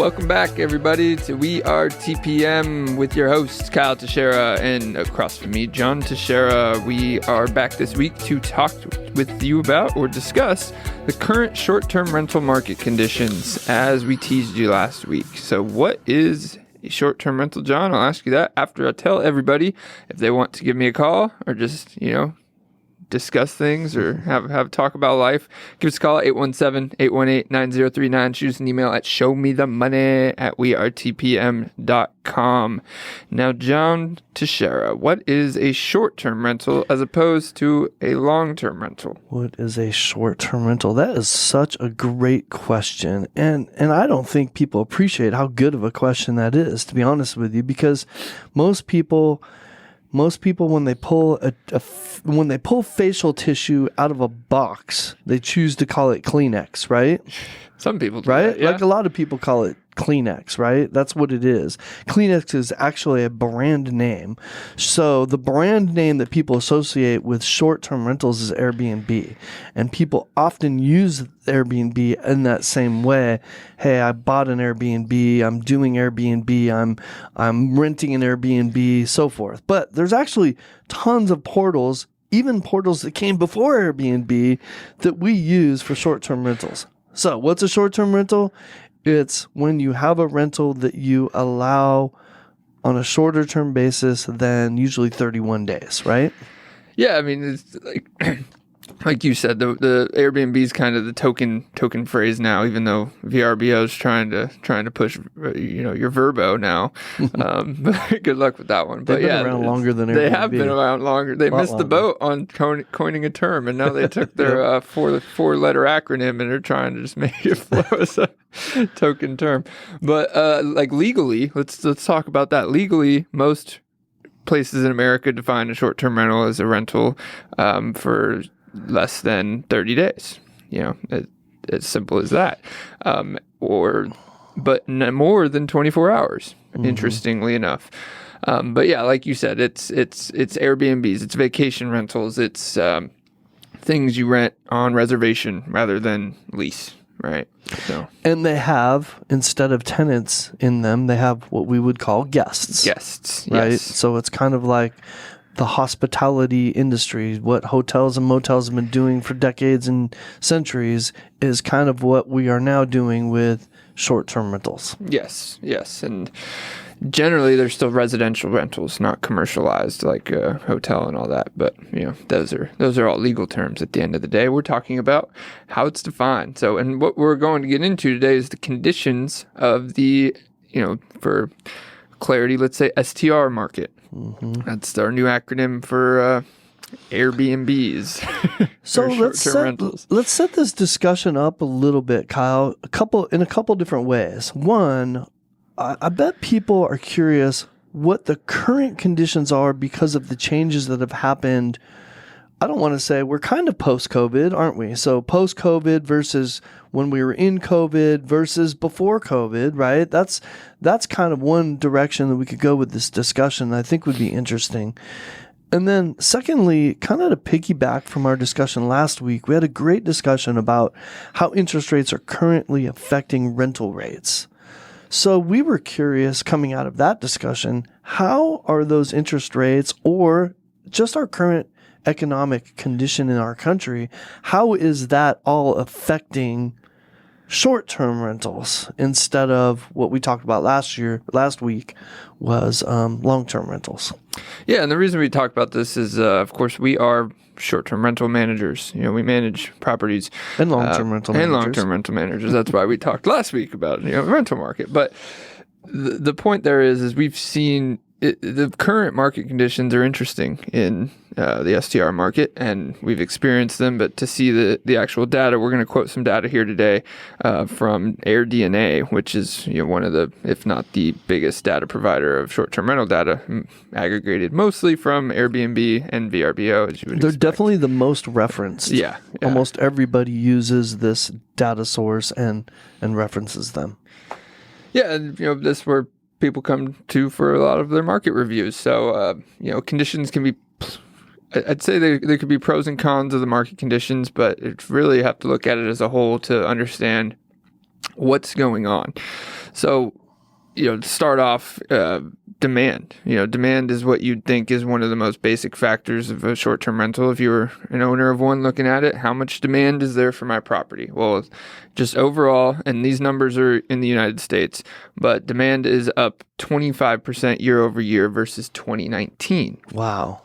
Welcome back, everybody, to We Are TPM with your hosts, Kyle Teixeira, and across from me, John Teixeira. We are back this week to talk with you about or discuss the current short-term rental market conditions as we teased you last week. So what is a short-term rental, John? I'll ask you that after I tell everybody if they want to give me a call or just, discuss things or have a talk about life. Give us a call at 817-818-9039. Shoot us an email at showmethemoney@wearetpm.com. Now, John Teixeira, what is a short-term rental as opposed to a long-term rental? What is a short-term rental? That is such a great question. And I don't think people appreciate how good of a question that is, to be honest with you, because most people when they pull when they pull facial tissue out of a box, they choose to call it Kleenex, right? Some people do right? That, yeah. Like a lot of people call it Kleenex, right? That's what it is. Kleenex is actually a brand name. So the brand name that people associate with short-term rentals is Airbnb. And people often use Airbnb in that same way. Hey, I bought an Airbnb, I'm doing Airbnb, I'm renting an Airbnb, so forth. But there's actually tons of portals, even portals that came before Airbnb, that we use for short-term rentals. So what's a short-term rental? It's when you have a rental that you allow on a shorter term basis than usually 31 days, right? Yeah, I mean, it's like you said, the Airbnb is kind of the token phrase now, even though VRBO is trying to push your Verbo now. But good luck with that one. But They've been around longer than Airbnb. They have been around longer. They missed the boat on coining a term, and now they took their four-letter acronym and they're trying to just make it flow as a token term. But like legally, let's talk about that. Legally, most places in America define a short-term rental as a rental for less than 30 days. As simple as that. But more than 24 hours, interestingly enough. But yeah, like you said, it's Airbnbs, it's vacation rentals, it's things you rent on reservation rather than lease, right? So. And they have, instead of tenants in them, they have what we would call guests. Guests, right? Yes. So it's kind of like the hospitality industry, what hotels and motels have been doing for decades and centuries, is kind of what we are now doing with short-term rentals. Yes. And generally they're still residential rentals, not commercialized like a hotel and all that. But, those are all legal terms at the end of the day. We're talking about how it's defined. So, and what we're going to get into today is the conditions of the, for clarity, let's say STR market. Mm-hmm. That's our new acronym for Airbnbs. So let's set this discussion up a little bit, Kyle. In a couple different ways. One, I bet people are curious what the current conditions are because of the changes that have happened. I don't want to say we're kind of post-COVID, aren't we? So post-COVID versus when we were in COVID versus before COVID, right? That's kind of one direction that we could go with this discussion that I think would be interesting. And then secondly, kind of to piggyback from our discussion last week, we had a great discussion about how interest rates are currently affecting rental rates. So we were curious coming out of that discussion, how are those interest rates or just our current economic condition in our country, how is that all affecting short-term rentals instead of what we talked about last week was long-term rentals? Yeah, and the reason we talk about this is, of course, we are short-term rental managers. We manage properties. And long-term rental managers. And long-term rental managers. That's why we talked last week about rental market. But the point there is we've seen the current market conditions are interesting in the STR market, and we've experienced them. But to see the actual data, we're going to quote some data here today from AirDNA, which is one of the, if not the biggest data provider of short-term rental data, aggregated mostly from Airbnb and VRBO, as you would They're expect. definitely the most referenced. Yeah. Almost everybody uses this data source and references them. Yeah, and this is where people come to for a lot of their market reviews. So, conditions can be, I'd say there could be pros and cons of the market conditions, but it's really have to look at it as a whole to understand what's going on. So, to start off, demand. Demand is what you'd think is one of the most basic factors of a short-term rental. If you were an owner of one looking at it, how much demand is there for my property? Well, just overall, and these numbers are in the United States, but demand is up 25% year over year versus 2019. Wow.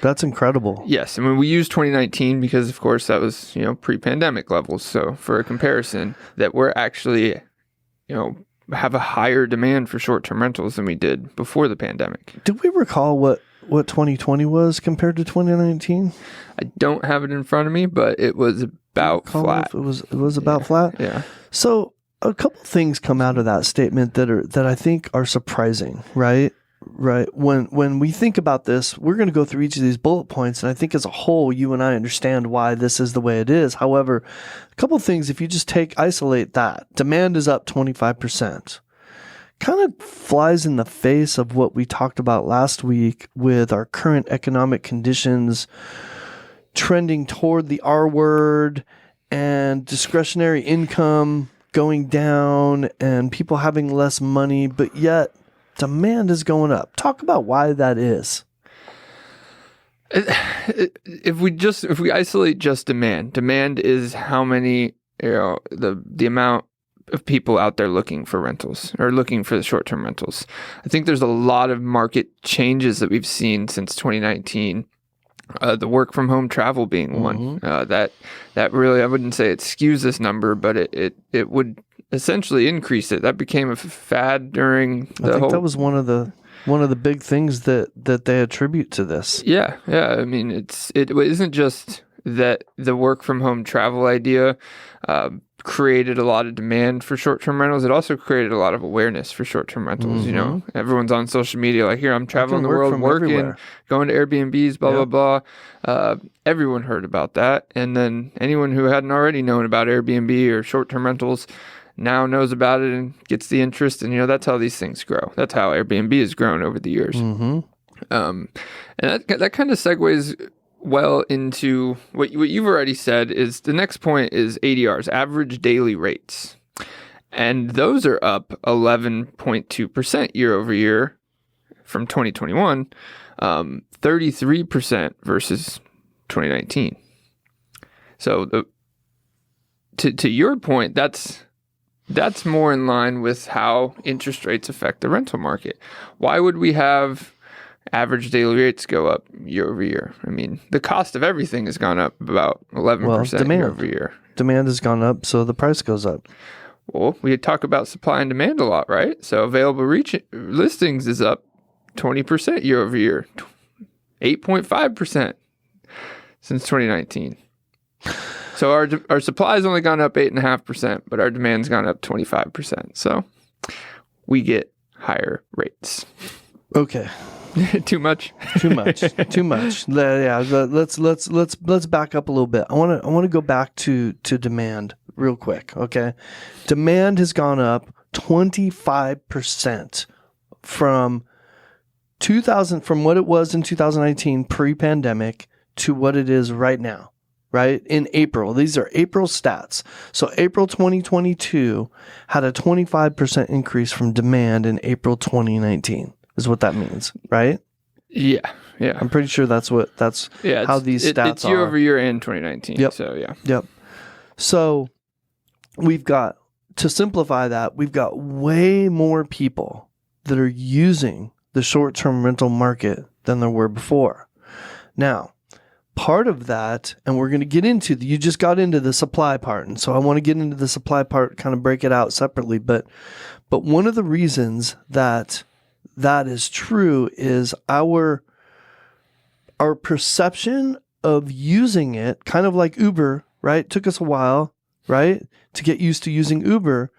That's incredible. Yes. I mean, we use 2019 because, of course, that was, pre-pandemic levels. So for a comparison, that we're actually, have a higher demand for short-term rentals than we did before the pandemic. Did we recall what 2020 was compared to 2019? I don't have it in front of me, but it was about flat. It was about flat? Yeah. So a couple things come out of that statement that I think are surprising, right? Right. When we think about this, we're going to go through each of these bullet points, and I think as a whole, you and I understand why this is the way it is. However, a couple of things, if you just isolate that, demand is up 25%. Kind of flies in the face of what we talked about last week with our current economic conditions trending toward the R word and discretionary income going down and people having less money, but yet demand is going up. Talk about why that is. If we isolate just demand is how many, the amount of people out there looking for rentals or looking for the short-term rentals. I think there's a lot of market changes that we've seen since 2019. The work from home travel being one. That really, I wouldn't say it skews this number, but it would essentially increase it. That became a fad during the whole. That was one of the big things that they attribute to this. Yeah. I mean, it isn't just that the work from home travel idea created a lot of demand for short-term rentals. It also created a lot of awareness for short-term rentals. Everyone's on social media like, here, I'm traveling the world, working, everywhere. Going to Airbnbs, blah, blah, blah. Everyone heard about that. And then anyone who hadn't already known about Airbnb or short-term rentals now knows about it and gets the interest. And, that's how these things grow. That's how Airbnb has grown over the years. And that kind of segues well into what you've already said. Is the next point is ADRs, average daily rates. And those are up 11.2% year over year from 2021, 33% versus 2019. So to your point, that's more in line with how interest rates affect the rental market. Why would we have average daily rates go up year over year? I mean, the cost of everything has gone up about 11% year over year. Demand has gone up, so the price goes up. Well, we talk about supply and demand a lot, right? So available listings is up 20% year over year, 8.5% since 2019. So our supply has only gone up 8.5%, but our demand's gone up 25%. So we get higher rates. Okay. Too much. Yeah, let's back up a little bit. I want to go back to demand real quick. Okay, demand has gone up 25% from what it was in 2019 pre-pandemic to what it is right now. Right? In April. These are April stats. So April 2022 had a 25% increase from demand in April 2019 is what that means, right? Yeah. I'm pretty sure that's how these stats it's year over year and 2019. Yep. So, yeah. Yep. So we've got, to simplify that, we've got way more people that are using the short-term rental market than there were before. Now, part of that, and we're going to get into, you just got into the supply part, and so I want to get into the supply part, kind of break it out separately, but one of the reasons that is true is our perception of using it, kind of like Uber, right? Took us a while, right, to get used to using Uber,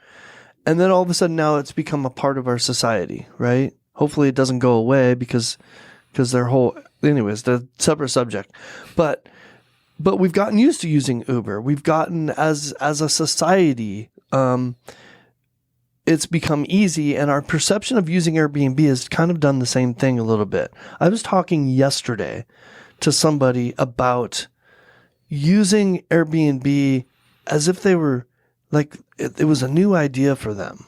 and then all of a sudden now it's become a part of our society, right? Hopefully it doesn't go away because their whole... Anyways, the separate subject, but we've gotten used to using Uber. We've gotten as a society, it's become easy, and our perception of using Airbnb has kind of done the same thing a little bit. I was talking yesterday to somebody about using Airbnb as if they were like it was a new idea for them.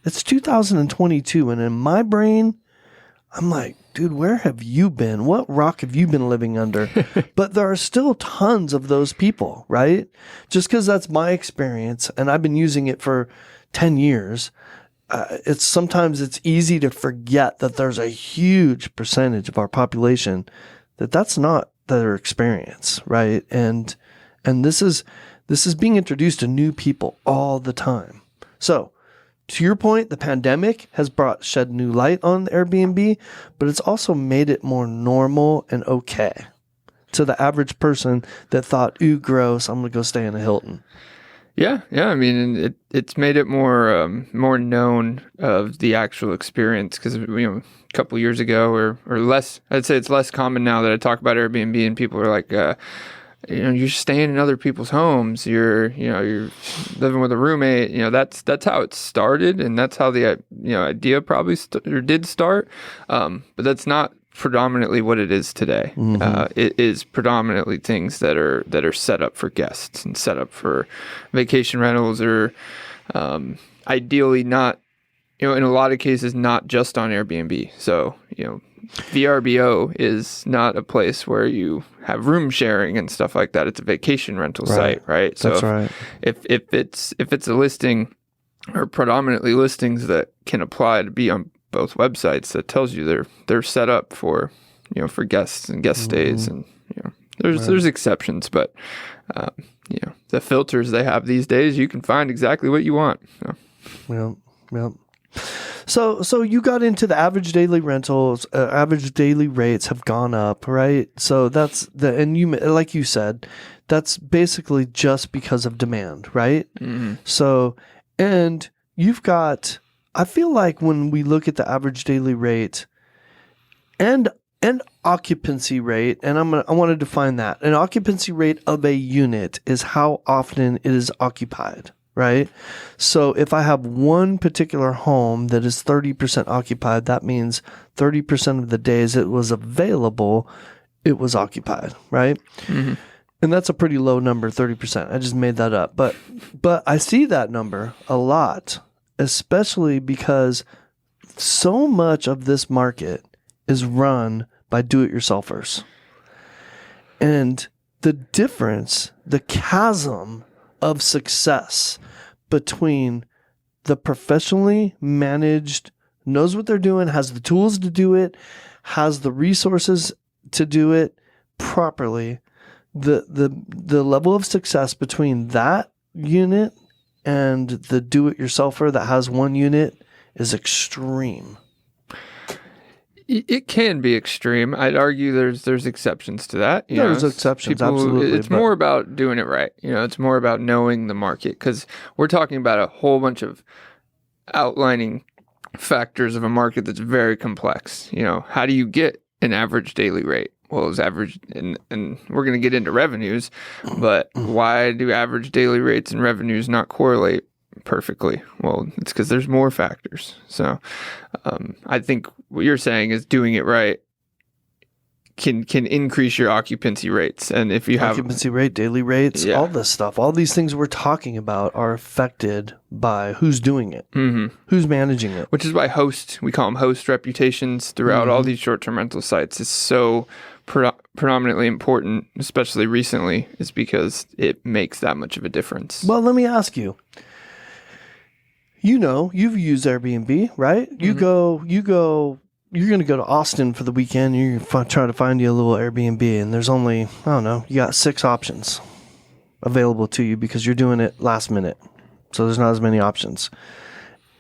It's 2022, and in my brain, I'm like, dude, where have you been? What rock have you been living under? But there are still tons of those people, right? Just because that's my experience, and I've been using it for 10 years, sometimes it's easy to forget that there's a huge percentage of our population that's not their experience, right? And this is being introduced to new people all the time. So, to your point, the pandemic has shed new light on Airbnb, but it's also made it more normal and okay to the average person that thought, ooh, gross, I'm going to go stay in a Hilton. Yeah. I mean, it's made it more known of the actual experience because, a couple years ago or less, I'd say it's less common now that I talk about Airbnb and people are like, you're staying in other people's homes. You're living with a roommate. That's how it started, and that's how the idea probably did start. But that's not predominantly what it is today. It is predominantly things that are set up for guests and set up for vacation rentals, or ideally not. In a lot of cases, not just on Airbnb. So VRBO is not a place where you have room sharing and stuff like that. It's a vacation rental site, right? So that's right. If it's a listing, or predominantly listings that can apply to be on both websites, that tells you they're set up for for guests and guest stays, and there's exceptions, but the filters they have these days, you can find exactly what you want. So. Yeah. So you got into the average daily rentals, average daily rates have gone up, right? So and you, like you said, that's basically just because of demand, right? Mm-hmm. So, and you've got, I feel like when we look at the average daily rate and occupancy rate, and I want to define that. An occupancy rate of a unit is how often it is occupied. Right? So if I have one particular home that is 30% occupied, that means 30% of the days it was available, it was occupied, right? Mm-hmm. And that's a pretty low number, 30%. I just made that up. But I see that number a lot, especially because so much of this market is run by do-it-yourselfers. And the difference, the chasm of success between the professionally managed, knows what they're doing, has the tools to do it, has the resources to do it properly, the level of success between that unit and the do-it-yourselfer that has one unit is extreme. It can be extreme. I'd argue there's exceptions to that. There's exceptions, absolutely. It's more about doing it right. It's more about knowing the market, because we're talking about a whole bunch of outlining factors of a market that's very complex. How do you get an average daily rate? Well, it's average, and we're going to get into revenues, but why do average daily rates and revenues not correlate perfectly? Well, it's because there's more factors. So I think what you're saying is doing it right can increase your occupancy rates. And if you have occupancy rate, daily rates, all this stuff, all these things we're talking about are affected by who's doing it, who's managing it. Which is why we call them host reputations throughout all these short-term rental sites is so predominantly important, especially recently, is because it makes that much of a difference. Well, let me ask you. You've used Airbnb, right? You're going to go to Austin for the weekend. You're trying to find you a little Airbnb, and there's only, you got 6 options available to you because you're doing it last minute. So there's not as many options.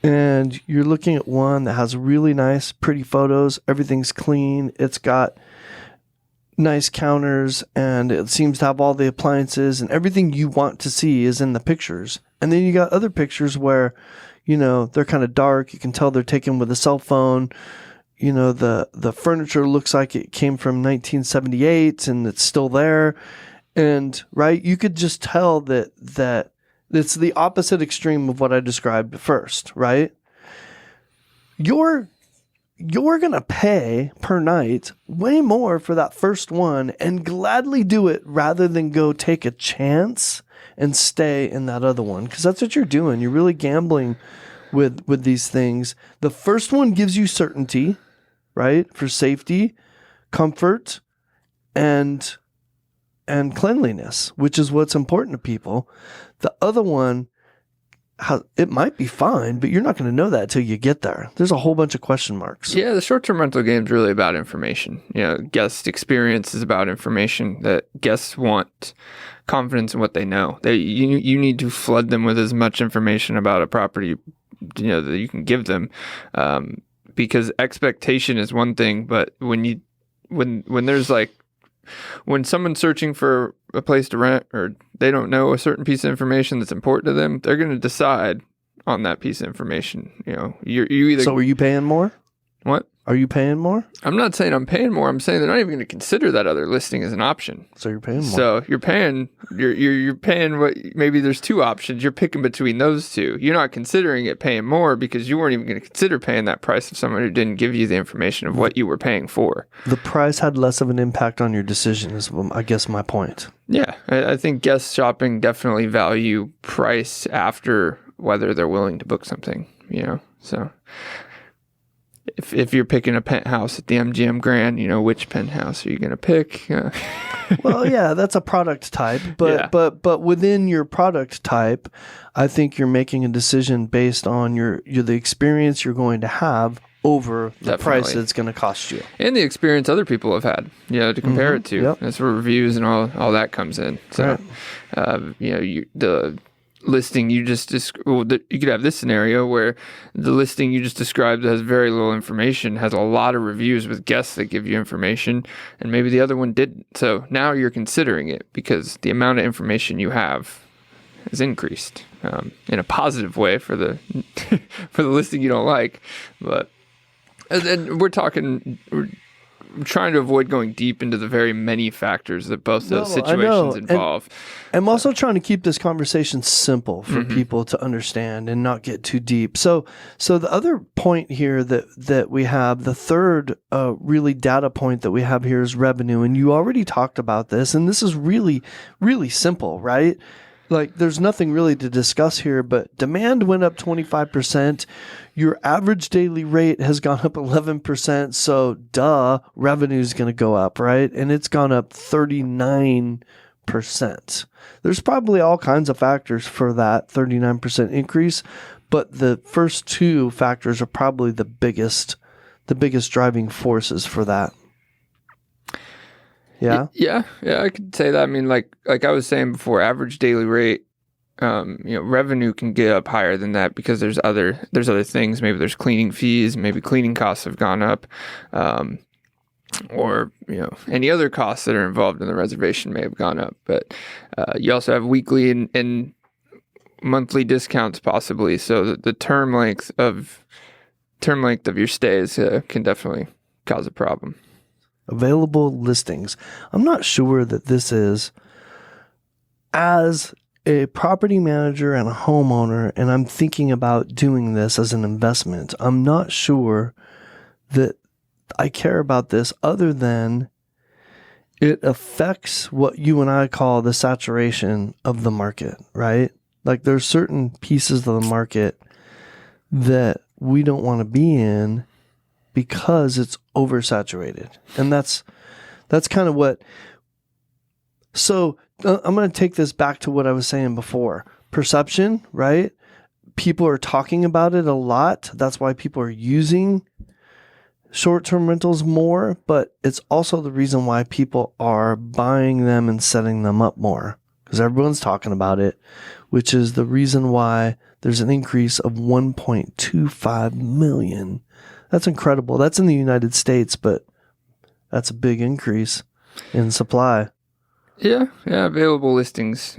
And you're looking at one that has really nice, pretty photos. Everything's clean. It's got nice counters, and it seems to have all the appliances, and everything you want to see is in the pictures. And then you got other pictures where they're kind of dark. You can tell they're taken with a cell phone. The furniture looks like it came from 1978 and it's still there. And right, you could just tell that it's the opposite extreme of what I described first, right? Your you're going to pay per night way more for that first one and gladly do it rather than go take a chance and stay in that other one. Because that's what you're doing. You're really gambling with these things. The first one gives you certainty, right? For safety, comfort, and cleanliness, which is what's important to people. The other one, it might be fine, but you're not going to know that until you get there. There's a whole bunch of question marks. Yeah, the short-term rental game is really about information. Guest experience is about information. That guests want confidence in what they know. You need to flood them with as much information about a property, that you can give them, because expectation is one thing, but when someone's searching for a place to rent, or they don't know a certain piece of information that's important to them, they're going to decide on that piece of information. You either. So, are you paying more? What? Are you paying more? I'm not saying I'm paying more. I'm saying they're not even going to consider that other listing as an option. So you're paying more. So you're paying. You're paying what? Maybe there's two options. You're picking between those two. You're not considering it paying more because you weren't even going to consider paying that price of someone who didn't give you the information of what you were paying for. The price had less of an impact on your decision, is I guess my point. Yeah, I think guest shopping definitely value price after whether they're willing to book something. So. If you're picking a penthouse at the MGM Grand, which penthouse are you going to pick? Well, yeah, that's a product type, but within your product type, I think you're making a decision based on the experience you're going to have over the price it's going to cost you, and the experience other people have had, to compare it to. Yep. That's where reviews and all that comes in. So, right. The listing you just described, you could have this scenario where the listing you just described has very little information, has a lot of reviews with guests that give you information, and maybe the other one didn't. So now you're considering it because the amount of information you have has increased in a positive way for the for the listing you don't like. But and we're trying to avoid going deep into the very many factors that both those situations involve. I'm also trying to keep this conversation simple for people to understand and not get too deep. So the other point here that we have, the third really data point that we have here is revenue. And you already talked about this, and this is really, really simple, right? Like there's nothing really to discuss here, but demand went up 25%. Your average daily rate has gone up 11%. So revenue is going to go up, right? And it's gone up 39%. There's probably all kinds of factors for that 39% increase, but the first two factors are probably the biggest driving forces for that. Yeah. Yeah, I could say that. I mean, like I was saying before, average daily rate, revenue can get up higher than that because there's other things. Maybe there's cleaning fees, maybe cleaning costs have gone up, or any other costs that are involved in the reservation may have gone up. But you also have weekly and monthly discounts possibly. So the term length of your stays can definitely cause a problem. Available listings. I'm not sure that this is, as a property manager and a homeowner, and I'm thinking about doing this as an investment, I'm not sure that I care about this other than it affects what you and I call the saturation of the market, right? Like there's certain pieces of the market that we don't want to be in because it's oversaturated. And that's kind of what... So I'm going to take this back to what I was saying before. Perception, right? People are talking about it a lot. That's why people are using short-term rentals more, but it's also the reason why people are buying them and setting them up more, because everyone's talking about it, which is the reason why there's an increase of 1.25 million. That's incredible. That's in the United States, but that's a big increase in supply. Yeah, available listings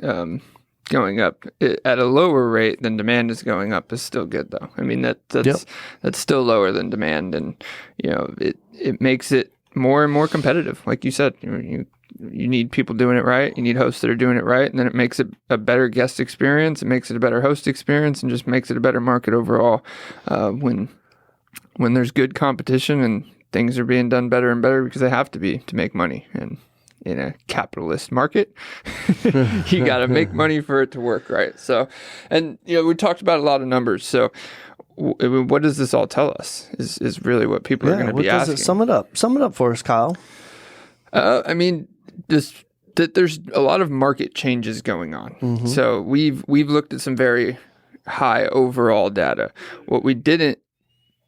going up at a lower rate than demand is going up is still good though. I mean that's still lower than demand, and it makes it more and more competitive. Like you said, you need people doing it right. You need hosts that are doing it right, and then it makes it a better guest experience. It makes it a better host experience, and just makes it a better market overall. When when there's good competition and things are being done better and better because they have to be to make money. And in a capitalist market, you got to make money for it to work, right? So, and we talked about a lot of numbers. So, what does this all tell us? Is really what people are going to be asking. Sum it up for us, Kyle. I mean, just that there's a lot of market changes going on. Mm-hmm. So we've looked at some very high overall data. What we didn't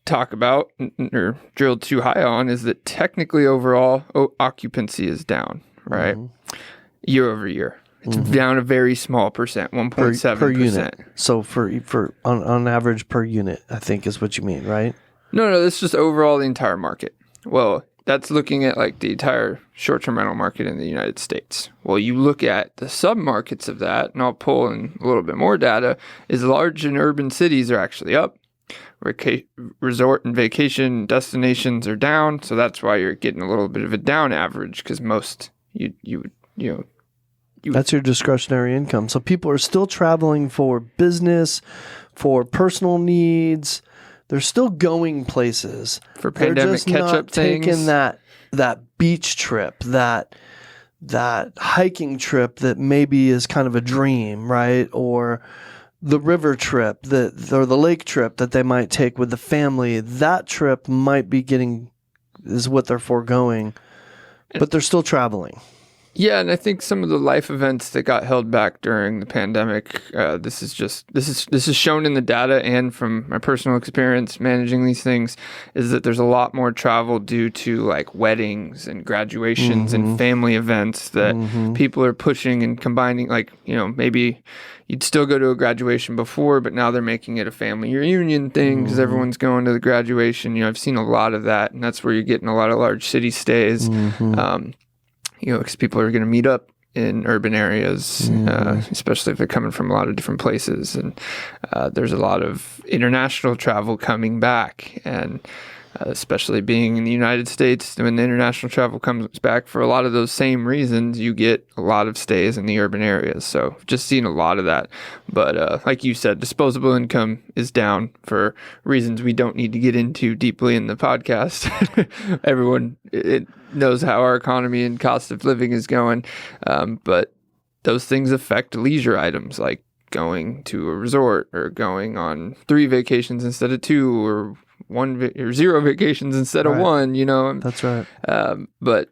talk about or drilled too high on is that technically overall occupancy is down, right? Mm-hmm. Year over year. It's down a very small percent, 1.7% per unit. So for on average per unit, I think is what you mean, right? No, that's just overall the entire market. Well, that's looking at like the entire short-term rental market in the United States. Well, you look at the sub-markets of that, and I'll pull in a little bit more data, is large and urban cities are actually up. Resort and vacation destinations are down, so that's why you're getting a little bit of a down average, because most that's your discretionary income. So people are still traveling for business, for personal needs. They're still going places. For pandemic catch-up things. Taking that beach trip, that hiking trip that maybe is kind of a dream, right? Or the river trip or the lake trip that they might take with the family. That trip is what they're foregoing, but they're still traveling. Yeah, and I think some of the life events that got held back during the pandemic, this is shown in the data and from my personal experience managing these things, is that there's a lot more travel due to like weddings and graduations and family events that people are pushing and combining. Like, maybe you'd still go to a graduation before, but now they're making it a family reunion thing because everyone's going to the graduation. I've seen a lot of that, and that's where you're getting a lot of large city stays. Because people are going to meet up in urban areas, especially if they're coming from a lot of different places. And there's a lot of international travel coming back. And especially being in the United States, when the international travel comes back for a lot of those same reasons, you get a lot of stays in the urban areas. So just seen a lot of that. But like you said, disposable income is down for reasons we don't need to get into deeply in the podcast. Everyone knows how our economy and cost of living is going. But those things affect leisure items like going to a resort or going on 3 vacations instead of 2 or 1 or 0 vacations instead of 1, That's right. But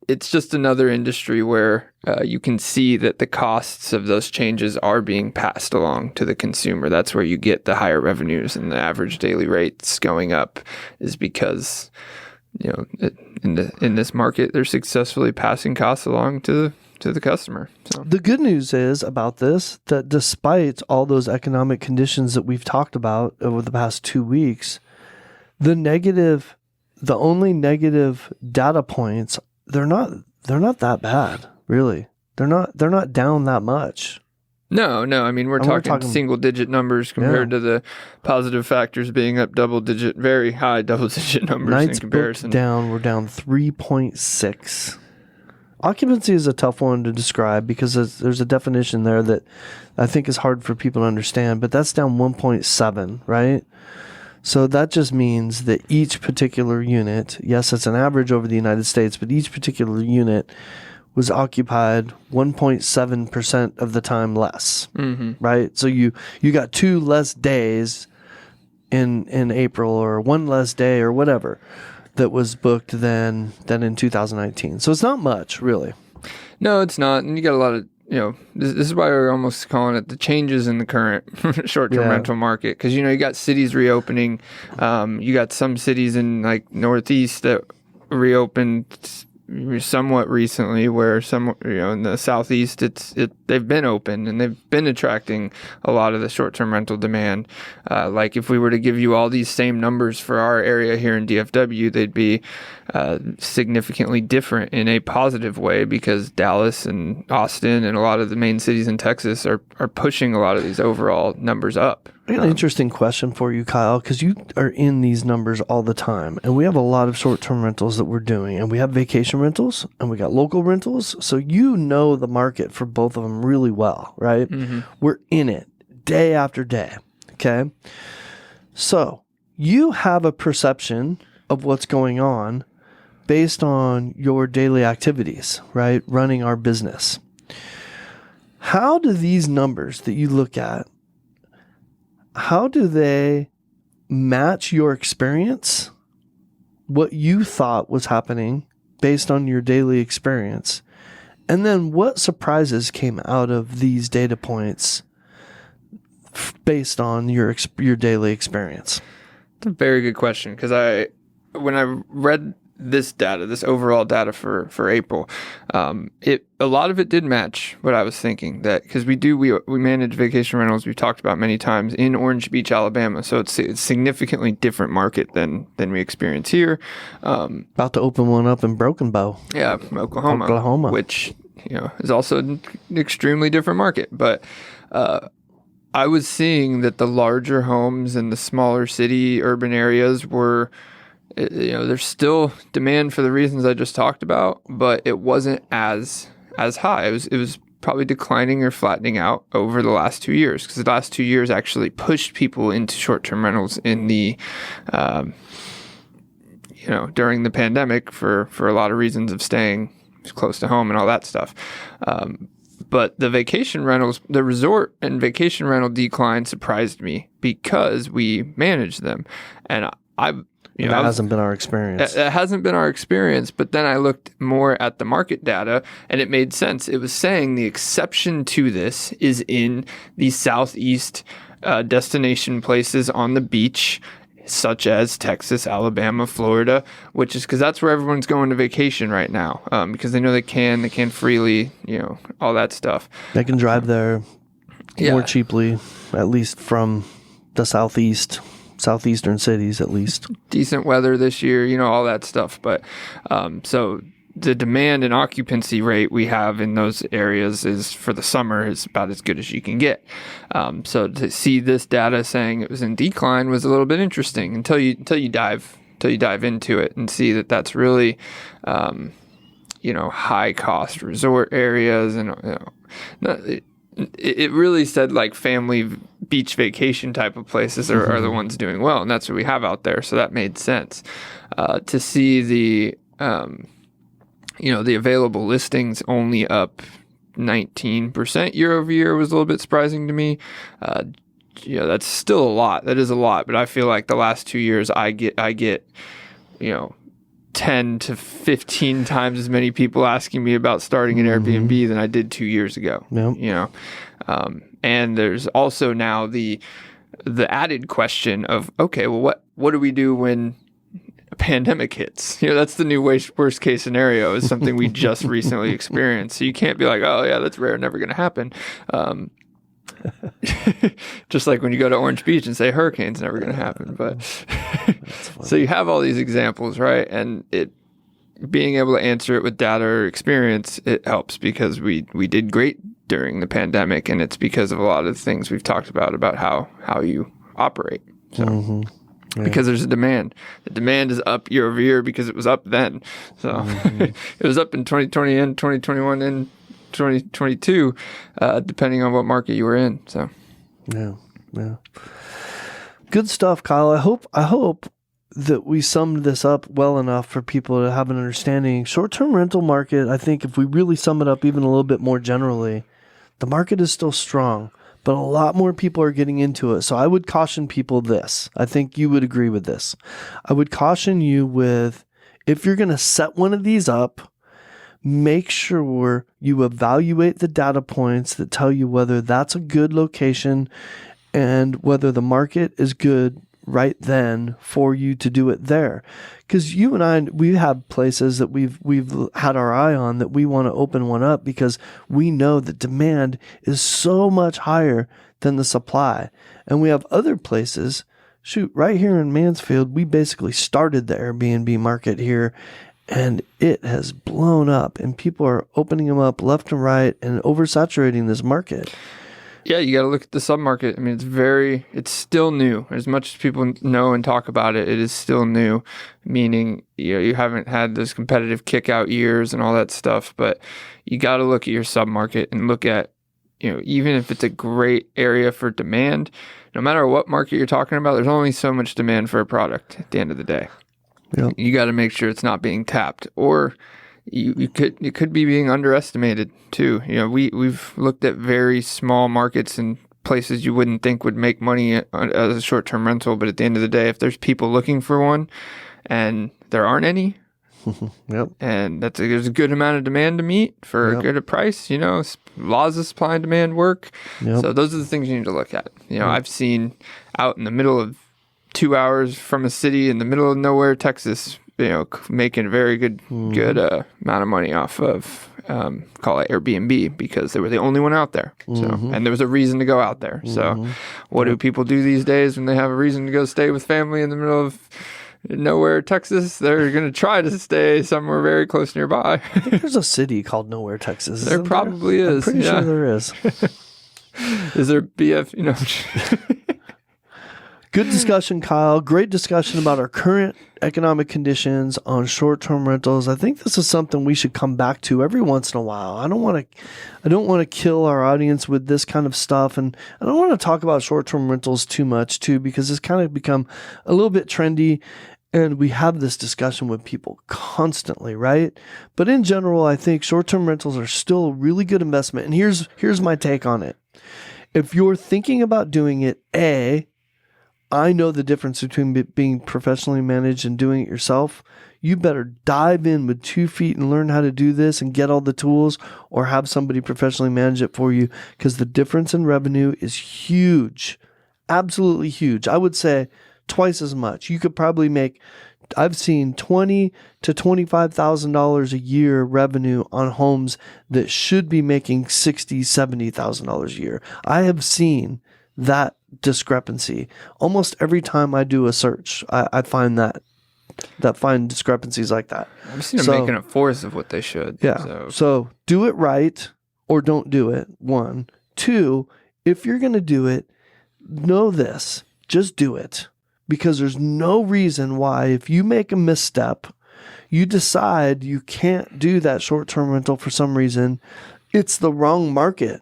it's just another industry where you can see that the costs of those changes are being passed along to the consumer. That's where you get the higher revenues and the average daily rates going up, is because in this market they're successfully passing costs along to the customer. So the good news is about this, that despite all those economic conditions that we've talked about over the past 2 weeks, the only negative data points, they're not that bad, really. They're not down that much. No. I mean, we're talking single-digit numbers compared to the positive factors being up double-digit, very high double-digit numbers Nights in comparison. We're down 3.6. Occupancy is a tough one to describe because there's a definition there that I think is hard for people to understand, but that's down 1.7, right? So that just means that each particular unit, yes, it's an average over the United States, but each particular unit was occupied 1.7% of the time less, right? So you got 2 less days in April, or 1 less day or whatever that was booked than in 2019. So it's not much, really. No, it's not. And you got a lot of, this is why we're almost calling it the changes in the current short-term rental market. Because, you got cities reopening. You got some cities in like Northeast that reopened somewhat recently, where some, in the Southeast, they've been open and they've been attracting a lot of the short-term rental demand. Like if we were to give you all these same numbers for our area here in DFW, they'd be significantly different in a positive way, because Dallas and Austin and a lot of the main cities in Texas are pushing a lot of these overall numbers up. I got an interesting question for you, Kyle, because you are in these numbers all the time, and we have a lot of short-term rentals that we're doing, and we have vacation rentals, and we got local rentals, so you know the market for both of them really well, right? We're in it day after day, okay? So you have a perception of what's going on based on your daily activities, right? Running our business. How do these numbers that you look at, how do they match your experience, what you thought was happening based on your daily experience? And then what surprises came out of these data points based on your daily experience? It's a very good question, because when I read this data, this overall data for April, a lot of it did match what I was thinking, that because we manage vacation rentals, we've talked about many times, in Orange Beach, Alabama, so it's a significantly different market than we experience here. About to open one up in Broken Bow. Yeah, Oklahoma, which is also an extremely different market. But I was seeing that the larger homes in the smaller city urban areas were, there's still demand for the reasons I just talked about, but it wasn't as high. It was probably declining or flattening out over the last 2 years, because the last 2 years actually pushed people into short-term rentals in the, during the pandemic for a lot of reasons of staying close to home and all that stuff. But the vacation rentals, the resort and vacation rental decline surprised me, because we manage them. And that hasn't been our experience. It hasn't been our experience, but then I looked more at the market data, and it made sense. It was saying the exception to this is in the southeast destination places on the beach, such as Texas, Alabama, Florida, which is because that's where everyone's going to vacation right now, because they know they can freely, all that stuff. They can drive there more cheaply, at least from the southeastern cities, at least. Decent weather this year, all that stuff. But so the demand and occupancy rate we have in those areas is, for the summer, is about as good as you can get. So to see this data saying it was in decline was a little bit interesting until you dive into it and see that that's really high cost resort areas, and it really said like family beach vacation type of places are the ones doing well, and that's what we have out there. So that made sense. To see the the available listings only up 19% year over year was a little bit surprising to me. That's still a lot. That is a lot, but I feel like the last 2 years I get 10 to 15 times as many people asking me about starting an Airbnb than I did 2 years ago. Yep. And there's also now the added question of, okay, well, what do we do when a pandemic hits? That's the new worst case scenario, is something we just recently experienced. So you can't be like, oh yeah, that's rare, never going to happen. Just like when you go to Orange Beach and say hurricane's never going to happen. But so you have all these examples, right? And being able to answer it with data or experience, it helps, because we did great during the pandemic, and it's because of a lot of the things we've talked about how you operate. So because there's a demand. The demand is up year over year because it was up then. So it was up in 2020 and 2021 and 2022, depending on what market you were in. So yeah. Good stuff, Kyle. I hope that we summed this up well enough for people to have an understanding. Short-term rental market, I think if we really sum it up even a little bit more generally, the market is still strong, but a lot more people are getting into it. So I would caution people this. I think you would agree with this. I would caution you with, if you're going to set one of these up, make sure you evaluate the data points that tell you whether that's a good location and whether the market is good right then for you to do it there. Because you and I, we have places that we've had our eye on that we want to open one up, because we know that demand is so much higher than the supply. And we have other places, right here in Mansfield, we basically started the Airbnb market here, and it has blown up, and people are opening them up left and right and oversaturating this market. Yeah, you got to look at the submarket. I mean, it's still new. As much as people know and talk about it, it is still new, meaning you haven't had those competitive kick-out years and all that stuff. But you got to look at your submarket and look at even if it's a great area for demand, no matter what market you're talking about, there's only so much demand for a product at the end of the day. Yep. You got to make sure it's not being tapped, or it could be being underestimated too. We've looked at very small markets and places you wouldn't think would make money as a short-term rental, but at the end of the day, if there's people looking for one and there aren't any, yep. and there's a good amount of demand to meet for a good price, laws of supply and demand work. Yep. So those are the things you need to look at. I've seen out in the middle of 2 hours from a city in the middle of nowhere, Texas, making a very good amount of money off of call it AirBNB, because they were the only one out there. So, and there was a reason to go out there. So what do people do these days when they have a reason to go stay with family in the middle of nowhere, Texas? They're going to try to stay somewhere very close nearby. I think there's a city called Nowhere, Texas. There probably is. I'm pretty sure there is. Is there BF, Good discussion, Kyle. Great discussion about our current economic conditions on short-term rentals. I think this is something we should come back to every once in a while. I don't want to kill our audience with this kind of stuff, and I don't want to talk about short-term rentals too much too, because it's kind of become a little bit trendy, and we have this discussion with people constantly, right? But in general, I think short-term rentals are still a really good investment. And here's my take on it. If you're thinking about doing it, I know the difference between being professionally managed and doing it yourself. You better dive in with 2 feet and learn how to do this and get all the tools, or have somebody professionally manage it for you, because the difference in revenue is huge. Absolutely huge. I would say twice as much. You could probably make, I've seen $20,000 to $25,000 a year revenue on homes that should be making $60,000, $70,000 a year. I have seen that discrepancy almost every time I do a search. I find that find discrepancies like that. I've seen them making a fourth of what they should. Yeah. So do it right or don't do it. 1, 2, if you're going to do it, know this, just do it, because there's no reason why, if you make a misstep, you decide you can't do that short-term rental for some reason, it's the wrong market.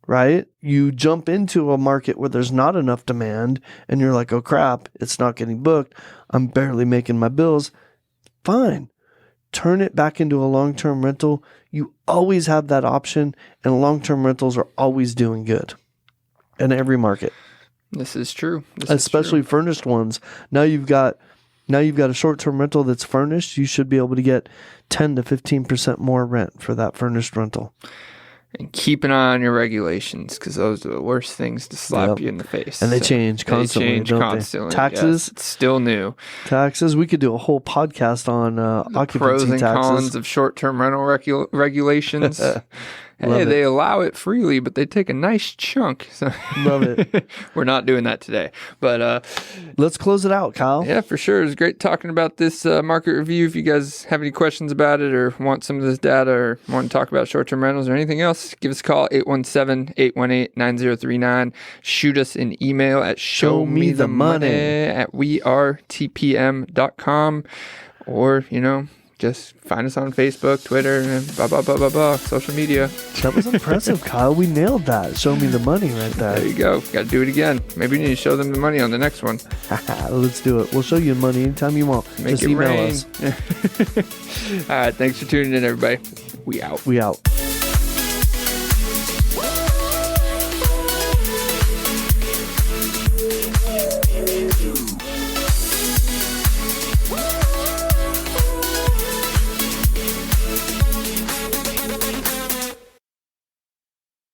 Right? You jump into a market where there's not enough demand and you're like, oh crap, it's not getting booked. I'm barely making my bills. Fine. Turn it back into a long-term rental. You always have that option, and long-term rentals are always doing good in every market. This is true. Especially furnished ones. Now you've got a short-term rental that's furnished. You should be able to get 10 to 15% more rent for that furnished rental. And keep an eye on your regulations, because those are the worst things to slap you in the face. And they change constantly. Taxes. Yes, it's still new. Taxes. We could do a whole podcast on occupancy pros and taxes. Cons of short-term rental regulations. They allow it freely, but they take a nice chunk. So Love it. We're not doing that today. But let's close it out, Kyle. Yeah, for sure. It was great talking about this market review. If you guys have any questions about it, or want some of this data, or want to talk about short-term rentals or anything else, give us a call, 817-818-9039. Shoot us an email at showmethemoney@wearetpm.com, or, just find us on Facebook, Twitter, and social media. That was impressive, Kyle. We nailed that. Show me the money right there. There you go. Got to do it again. Maybe we need to show them the money on the next one. Let's do it. We'll show you money anytime you want. Make just it email rain. us. All right. Thanks for tuning in, everybody. We out.